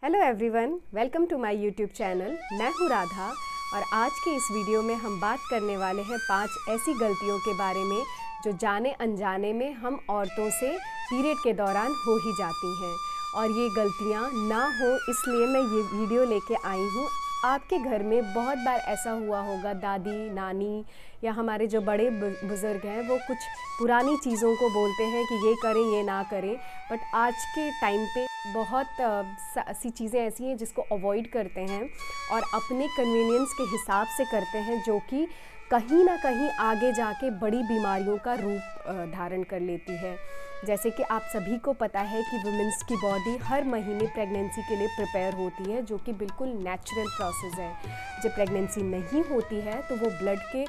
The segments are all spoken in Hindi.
Hello everyone, welcome to my YouTube channel. मैं हूँ राधा और आज के इस वीडियो में हम बात करने वाले हैं 5 ऐसी गलतियों के बारे में जो जाने अनजाने में हम औरतों से पीरियड के दौरान हो ही जाती हैं। और ये गलतियाँ ना हो इसलिए मैं ये वीडियो लेके आई हूँ। आपके घर में बहुत बार ऐसा हुआ होगा, दादी नानी या हमारे जो बड़े बुज़ुर्ग हैं वो कुछ पुरानी चीज़ों को बोलते हैं कि ये करें ये ना करें, बट आज के टाइम पे बहुत सी चीज़ें ऐसी हैं जिसको अवॉइड करते हैं और अपने कन्वीनियंस के हिसाब से करते हैं, जो कि कहीं ना कहीं आगे जाके बड़ी बीमारियों का रूप धारण कर लेती है। जैसे कि आप सभी को पता है कि वुमेंस की बॉडी हर महीने प्रेगनेंसी के लिए प्रिपेयर होती है, जो कि बिल्कुल नेचुरल प्रोसेस है। जब प्रेगनेंसी नहीं होती है तो वो ब्लड के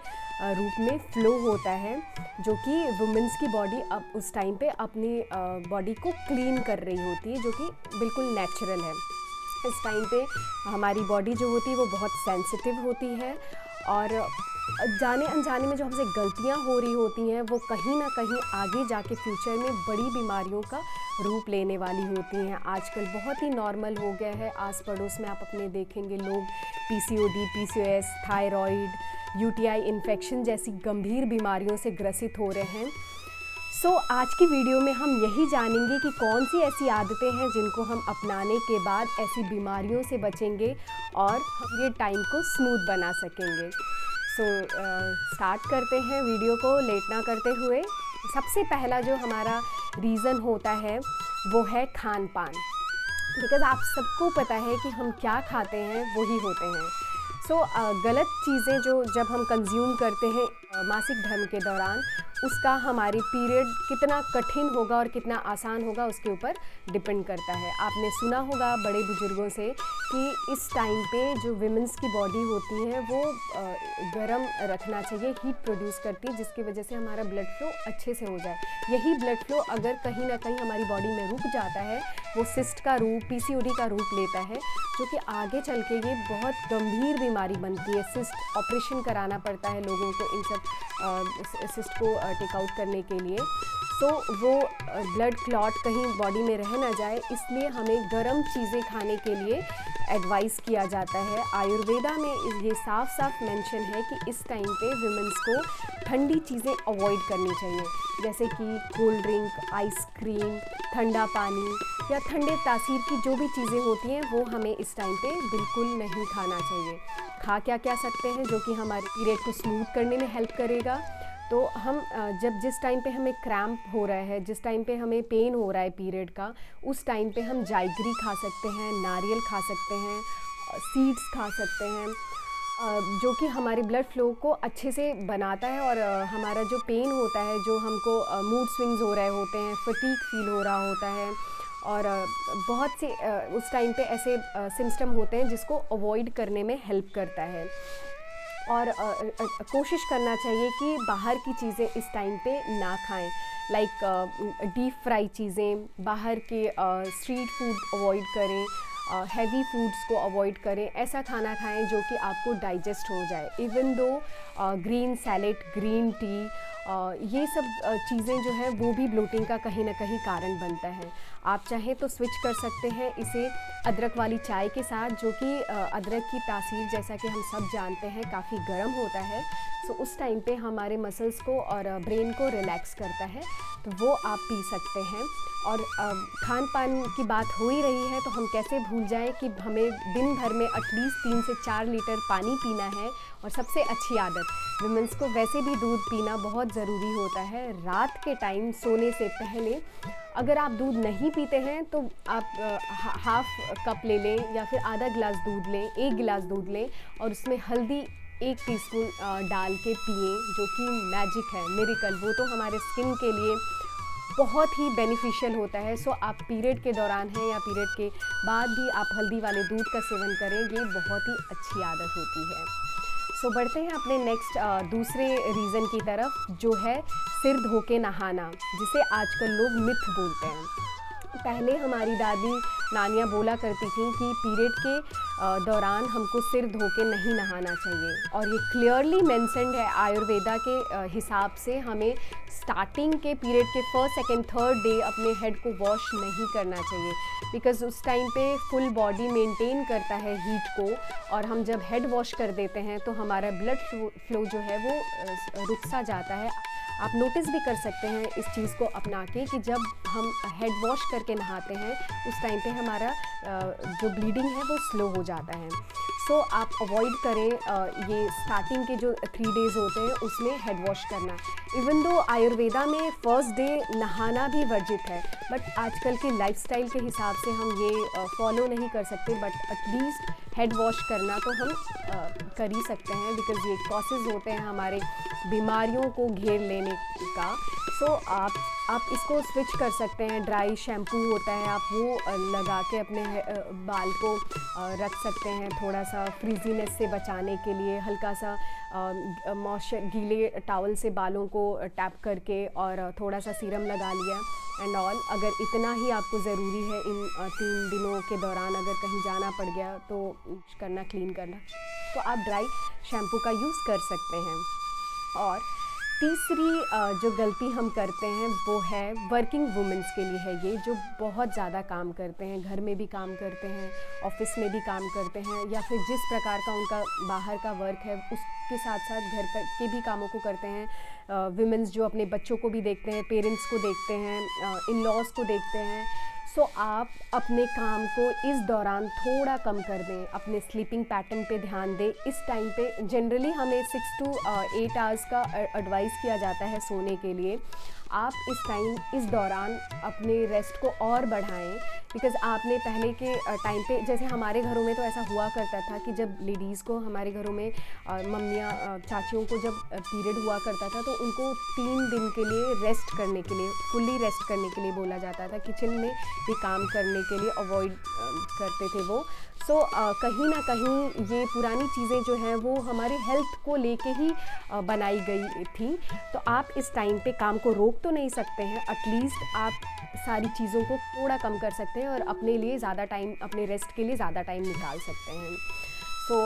रूप में फ्लो होता है, जो कि वुमेंस की बॉडी अब उस टाइम पे अपनी बॉडी को क्लीन कर रही होती है, जो कि बिल्कुल नेचुरल है। इस टाइम पे हमारी बॉडी जो होती है वो बहुत सेंसिटिव होती है और जाने अनजाने में जो हमसे गलतियां हो रही होती हैं वो कहीं ना कहीं आगे जाके फ्यूचर में बड़ी बीमारियों का रूप लेने वाली होती हैं। आजकल बहुत ही नॉर्मल हो गया है, आस पड़ोस में आप अपने देखेंगे लोग PCOD, PCOS, thyroid, UTI infection जैसी गंभीर बीमारियों से ग्रसित हो रहे हैं। आज की वीडियो में हम यही जानेंगे कि कौन सी ऐसी आदतें हैं जिनको हम अपनाने के बाद ऐसी बीमारियों से बचेंगे और हम ये टाइम को स्मूथ बना सकेंगे। स्टार्ट करते हैं वीडियो को लेट ना करते हुए। सबसे पहला जो हमारा रीज़न होता है वो है खान पान। बिकॉज़ आप सबको पता है कि हम क्या खाते हैं वही होते हैं। गलत चीज़ें जो जब हम कंज्यूम करते हैं मासिक धर्म के दौरान, उसका हमारी पीरियड कितना कठिन होगा और कितना आसान होगा उसके ऊपर डिपेंड करता है। आपने सुना होगा बड़े बुजुर्गों से कि इस टाइम पे जो विमेंस की बॉडी होती है वो गर्म रखना चाहिए, हीट प्रोड्यूस करती है, जिसकी वजह से हमारा ब्लड फ्लो अच्छे से हो जाए। यही ब्लड फ्लो अगर कहीं ना कहीं हमारी बॉडी में रुक जाता है वो सिस्ट का रूप, पीसीओडी का रूप लेता है, जो कि आगे चल के ये बहुत गंभीर बीमारी बनती है। सिस्ट ऑपरेशन कराना पड़ता है लोगों को इन सब सिस्ट को टेक आउट करने के लिए। वो ब्लड क्लॉट कहीं बॉडी में रह ना जाए, इसलिए हमें गर्म चीज़ें खाने के लिए एडवाइस किया जाता है। आयुर्वेदा में ये साफ साफ मेंशन है कि इस टाइम पे वुमेंस को ठंडी चीज़ें अवॉइड करनी चाहिए, जैसे कि कोल्ड ड्रिंक, आइसक्रीम, ठंडा पानी या ठंडे तासीर की जो भी चीज़ें होती हैं वो हमें इस टाइम पे बिल्कुल नहीं खाना चाहिए। खा क्या सकते हैं जो कि हमारे पीरियड को स्मूथ करने में हेल्प करेगा। तो हम जिस टाइम पे हमें क्रैम्प हो रहा है, जिस टाइम पे हमें पेन हो रहा है पीरियड का, उस टाइम पे हम जाइगरी खा सकते हैं, नारियल खा सकते हैं, सीड्स खा सकते हैं, जो कि हमारे ब्लड फ्लो को अच्छे से बनाता है। और हमारा जो पेन होता है, जो हमको मूड स्विंग्स हो रहे होते हैं, फटीग फील हो रहा होता है और बहुत से उस टाइम पे ऐसे सिम्पटम होते हैं जिसको अवॉइड करने में हेल्प करता है। और कोशिश करना चाहिए कि बाहर की चीज़ें इस टाइम पे ना खाएं, लाइक डीप फ्राई चीज़ें, बाहर के स्ट्रीट फूड अवॉइड करें, हैवी फूड्स को अवॉइड करें। ऐसा खाना खाएं जो कि आपको डाइजेस्ट हो जाए। Even though green salad, green tea, ये सब चीज़ें जो है वो भी ब्लोटिंग का कहीं ना कहीं कारण बनता है। आप चाहें तो स्विच कर सकते हैं इसे अदरक वाली चाय के साथ, जो कि अदरक की तासीर जैसा कि हम सब जानते हैं काफ़ी गर्म होता है। उस टाइम पे हमारे मसल्स को और ब्रेन को रिलैक्स करता है, तो वो आप पी सकते हैं। और खान पान की बात हो ही रही है तो हम कैसे भूल जाएं कि हमें दिन भर में एटलीस्ट 3 से 4 लीटर पानी पीना है। और सबसे अच्छी आदत, वुमेंस को वैसे भी दूध पीना बहुत ज़रूरी होता है। रात के टाइम सोने से पहले अगर आप दूध नहीं पीते हैं तो आप हाफ कप ले लें या फिर आधा गिलास दूध लें, 1 गिलास दूध लें और उसमें हल्दी 1 टीस्पून डाल के पिएँ, जो कि मैजिक है, मिरेकल। वो तो हमारे स्किन के लिए बहुत ही बेनिफिशियल होता है। आप पीरियड के दौरान हैं या पीरियड के बाद भी आप हल्दी वाले दूध का सेवन करें, ये बहुत ही अच्छी आदत होती है। बढ़ते हैं अपने नेक्स्ट दूसरे रीज़न की तरफ, जो है सिर धो के नहाना, जिसे आजकल लोग मिथ बोलते हैं। पहले हमारी दादी नानियाँ बोला करती थी कि पीरियड के दौरान हमको सिर धो के नहीं नहाना चाहिए, और ये क्लियरली मेंशन्ड है आयुर्वेदा के हिसाब से। हमें स्टार्टिंग के पीरियड के फर्स्ट, सेकंड, थर्ड डे अपने हेड को वॉश नहीं करना चाहिए, बिकॉज़ उस टाइम पे फुल बॉडी मेंटेन करता है हीट को, और हम जब हेड वॉश कर देते हैं तो हमारा ब्लड फ्लो जो है वो रुक सा जाता है। आप नोटिस भी कर सकते हैं इस चीज़ को अपना के कि जब हम हेड वॉश करके नहाते हैं उस टाइम पे हमारा जो ब्लीडिंग है वो स्लो हो जाता है। सो आप अवॉइड करें ये स्टार्टिंग के जो 3 डेज़ होते हैं उसमें हेड वॉश करना। इवन दो आयुर्वेदा में फ़र्स्ट डे नहाना भी वर्जित है, बट आजकल के लाइफस्टाइल के हिसाब से हम ये फॉलो नहीं कर सकते, बट एटलीस्ट हेड वॉश करना तो हम कर ही सकते हैं, बिकॉज़ ये कॉसेज़ होते हैं हमारे बीमारियों को घेर लेने का। सो आप इसको स्विच कर सकते हैं। ड्राई शैम्पू होता है, आप वो लगा के अपने बाल को रख सकते हैं, थोड़ा सा फ्रीजीनेस से बचाने के लिए। हल्का सा मॉइस्चर गीले टॉवल से बालों को टैप करके और थोड़ा सा सीरम लगा लिया एंड ऑल। अगर इतना ही आपको ज़रूरी है इन 3 दिनों के दौरान अगर कहीं जाना पड़ गया तो करना, क्लीन करना, तो आप ड्राई शैम्पू का यूज़ कर सकते हैं। और तीसरी जो गलती हम करते हैं वो है वर्किंग वुमेंस के लिए है ये, जो बहुत ज़्यादा काम करते हैं, घर में भी काम करते हैं, ऑफिस में भी काम करते हैं, या फिर जिस प्रकार का उनका बाहर का वर्क है उसके साथ साथ घर के भी कामों को करते हैं। वुमेंस जो अपने बच्चों को भी देखते हैं, पेरेंट्स को देखते हैं, इन लॉज को देखते हैं। सो आप अपने काम को इस दौरान थोड़ा कम कर दें, अपने स्लीपिंग पैटर्न पे ध्यान दें। इस टाइम पे जनरली हमें 6 to 8 आवर्स का एडवाइस किया जाता है सोने के लिए। आप इस दौरान अपने रेस्ट को और बढ़ाएं, बिकॉज़ आपने पहले के टाइम पे, जैसे हमारे घरों में तो ऐसा हुआ करता था कि जब लेडीज़ को, हमारे घरों में मम्मियाँ, चाचियों को जब पीरियड हुआ करता था तो उनको 3 दिन के लिए रेस्ट करने के लिए, फुल्ली रेस्ट करने के लिए बोला जाता था। किचन में भी काम करने के लिए अवॉइड करते थे वो। सो कहीं ना कहीं ये पुरानी चीज़ें जो हैं वो हमारे हेल्थ को लेके ही बनाई गई थी। तो आप इस टाइम पे काम को रोक तो नहीं सकते हैं, एटलीस्ट आप सारी चीज़ों को थोड़ा कम कर सकते हैं और अपने लिए ज़्यादा टाइम, अपने रेस्ट के लिए ज़्यादा टाइम निकाल सकते हैं। सो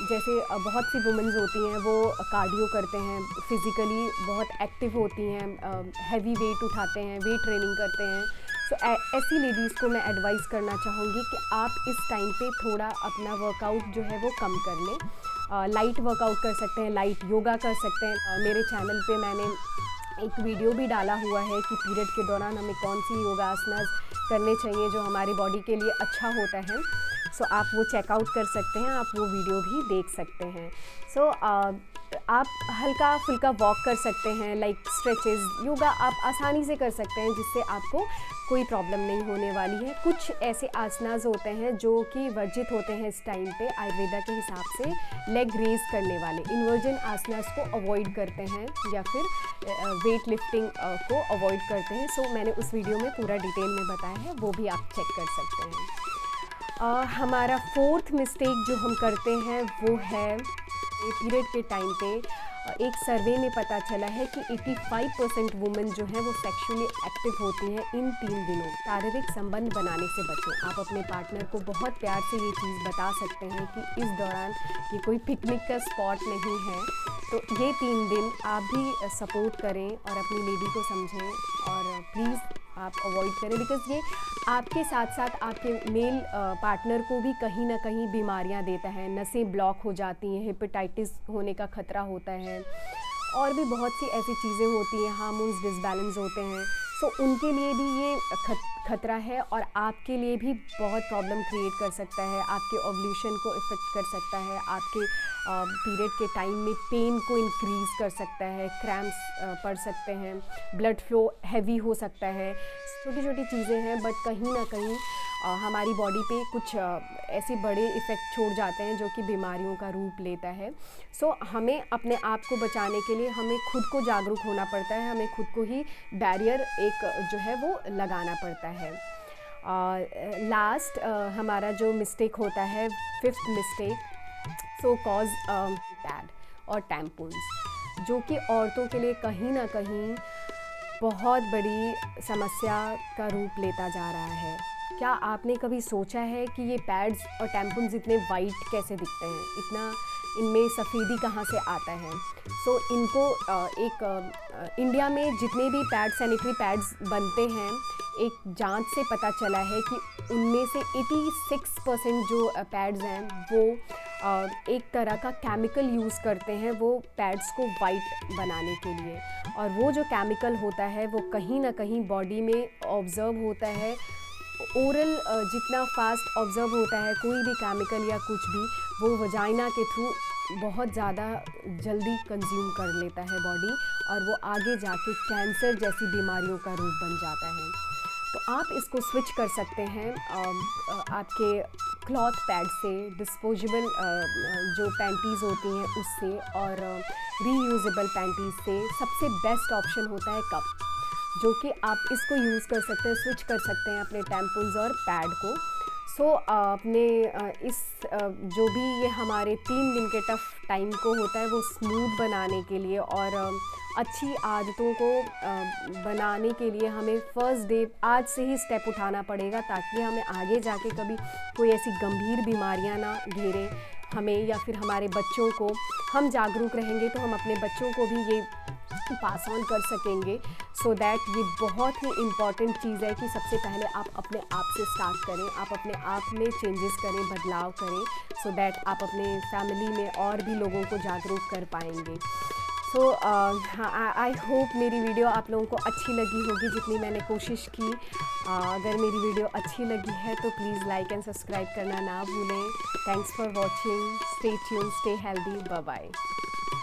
जैसे बहुत सी वुमेन्स होती हैं वो कार्डियो करते हैं, फिज़िकली बहुत एक्टिव होती हैं, हैवी वेट उठाते हैं, वेट ट्रेनिंग करते हैं। सो ऐसी लेडीज़ को मैं एडवाइस करना चाहूँगी कि आप इस टाइम पे थोड़ा अपना वर्कआउट जो है वो कम कर लें। लाइट वर्कआउट कर सकते हैं, लाइट योगा कर सकते हैं। मेरे चैनल पे मैंने एक वीडियो भी डाला हुआ है कि पीरियड के दौरान हमें कौन सी योगासनास करने चाहिए जो हमारी बॉडी के लिए अच्छा होता है। सो आप वो चेकआउट कर सकते हैं, आप वो वीडियो भी देख सकते हैं। सो आप हल्का फुल्का वॉक कर सकते हैं, लाइक स्ट्रेचेस, योगा आप आसानी से कर सकते हैं, जिससे आपको कोई प्रॉब्लम नहीं होने वाली है। कुछ ऐसे आसनास होते हैं जो कि वर्जित होते हैं इस टाइम पे आयुर्वेदा के हिसाब से, लेग रेज करने वाले इन्वर्जन आसनास को अवॉइड करते हैं, या फिर वेट लिफ्टिंग को अवॉइड करते हैं। सो मैंने उस वीडियो में पूरा डिटेल में बताया है, वो भी आप चेक कर सकते हैं। हमारा 4th मिस्टेक जो हम करते हैं वो है पीरियड के टाइम पे एक सर्वे में पता चला है कि 85% वुमेन जो हैं वो सेक्सुअली एक्टिव होती हैं इन 3 दिनों। शारीरिक संबंध बनाने से बचें। आप अपने पार्टनर को बहुत प्यार से ये चीज़ बता सकते हैं कि इस दौरान ये कोई पिकनिक का स्पॉट नहीं है। तो ये 3 दिन आप भी सपोर्ट करें और अपनी लेडी को समझें, और प्लीज़ आप अवॉइड करें, बिकॉज़ ये आपके साथ साथ आपके मेल पार्टनर को भी कहीं ना कहीं बीमारियां देता है। नसें ब्लॉक हो जाती हैं, हेपेटाइटिस होने का खतरा होता है, और भी बहुत सी ऐसी चीज़ें होती हैं, हार्मोन्स डिसबैलेंस होते हैं। सो उनके लिए भी ये खतरा है, और आपके लिए भी बहुत प्रॉब्लम क्रिएट कर सकता है, आपके ओव्यूलेशन को इफ़ेक्ट कर सकता है, आपके पीरियड के टाइम में पेन को इंक्रीज़ कर सकता है, क्रैम्प्स पड़ सकते हैं, ब्लड फ्लो हैवी हो सकता है। छोटी छोटी चीज़ें हैं, बट कहीं ना कहीं हमारी बॉडी पे कुछ ऐसे बड़े इफ़ेक्ट छोड़ जाते हैं जो कि बीमारियों का रूप लेता है। सो हमें अपने आप को बचाने के लिए हमें खुद को जागरूक होना पड़ता है, हमें खुद को ही बैरियर एक जो है वो लगाना पड़ता है। लास्ट हमारा जो मिस्टेक होता है, 5th mistake, show cause pad और टैम्पून्स, जो कि औरतों के लिए कहीं ना कहीं बहुत बड़ी समस्या का रूप लेता जा रहा है। क्या आपने कभी सोचा है कि ये पैड्स और टैम्पन्स इतने वाइट कैसे दिखते हैं, इतना इनमें सफ़ेदी कहाँ से आता है? सो इनको इंडिया में जितने भी पैड सैनिटरी पैड्स बनते हैं, एक जांच से पता चला है कि उनमें से 86% जो पैड्स हैं वो एक तरह का केमिकल यूज़ करते हैं वो पैड्स को वाइट बनाने के लिए। और वो जो केमिकल होता है वो कहीं ना कहीं बॉडी में ऑब्ज़र्व होता है। ओरल जितना फास्ट ऑब्ज़र्व होता है कोई भी केमिकल या कुछ भी, वो वजाइना के थ्रू बहुत ज़्यादा जल्दी कंज्यूम कर लेता है बॉडी, और वो आगे जाके कैंसर जैसी बीमारियों का रूप बन जाता है। तो आप इसको स्विच कर सकते हैं आपके क्लॉथ पैड से, डिस्पोजेबल जो पैंटीज़ होती हैं उससे, और रीयूजेबल पैंटीज़ से। सबसे बेस्ट ऑप्शन होता है कप, जो कि आप इसको यूज़ कर सकते हैं, स्विच कर सकते हैं अपने टैम्पन्स और पैड को। सो अपने जो भी ये हमारे 3 दिन के टफ़ टाइम को होता है वो स्मूथ बनाने के लिए और अच्छी आदतों को बनाने के लिए हमें फ़र्स्ट डे आज से ही स्टेप उठाना पड़ेगा, ताकि हमें आगे जाके कभी कोई ऐसी गंभीर बीमारियां ना घेरें हमें या फिर हमारे बच्चों को। हम जागरूक रहेंगे तो हम अपने बच्चों को भी ये पास ऑन कर सकेंगे। सो दैट ये बहुत ही इम्पॉर्टेंट चीज़ है कि सबसे पहले आप अपने आप से स्टार्ट करें, आप अपने आप में चेंजेस करें, बदलाव करें, सो दैट आप अपने फैमिली में और भी लोगों को जागरूक कर पाएंगे। सो आई होप मेरी वीडियो आप लोगों को अच्छी लगी होगी जितनी मैंने कोशिश की। अगर मेरी वीडियो अच्छी लगी है तो प्लीज़ लाइक एंड सब्सक्राइब करना ना भूलें। Thanks for watching, stay tune, stay healthy, bye bye.